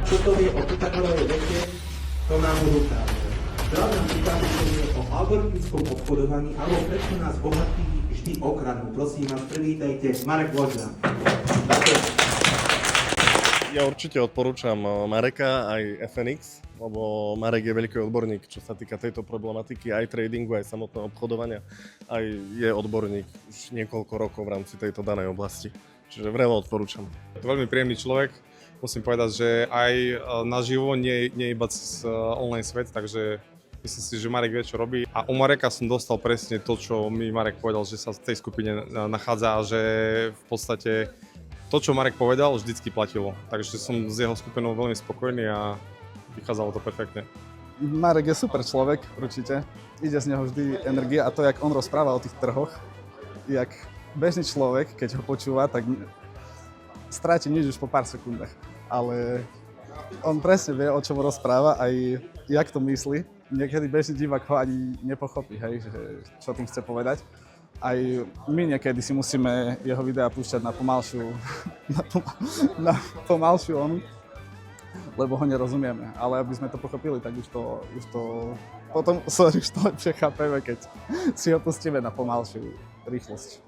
toto je o Pythagorovej vete, to nám odotázne. Teraz nám vyprávění o algoritmickom obchodovaní, alebo prečo nás bohatí vždy okradnú. Prosím vás, privítajte Marek Vožda. Ja určite odporúčam Mareka aj FNX, lebo Marek je veľký odborník, čo sa týka tejto problematiky, aj tradingu, aj samotného obchodovania, aj je odborník už niekoľko rokov v rámci tejto danej oblasti. Čiže veľmi odporúčam. Je to veľmi príjemný človek, musím povedať, že aj naživo, nie iba cez online svet, takže myslím si, že Marek vie, čo robí. A u Mareka som dostal presne to, čo mi Marek povedal, že sa v tej skupine nachádza a že v podstate to, čo Marek povedal, vždycky platilo. Takže som s jeho skupinou veľmi spokojný a vychádzalo to perfektne. Marek je super človek, určite. Ide z neho vždy energia a to, jak on rozpráva o tých trhoch, jak bežný človek, keď ho počúva, tak stráti nič už po pár sekundách. Ale on presne vie, o čom rozpráva aj jak to myslí. Niekedy bežný divák ho ani nepochopí, hej, že čo tým chce povedať. Aj my niekedy si musíme jeho videa púšťať na pomalšiu onu, lebo ho nerozumieme. Ale aby sme to pochopili, tak už to potom, už to lepšie chápeme, keď si ho pustíme na pomalšiu rýchlosť.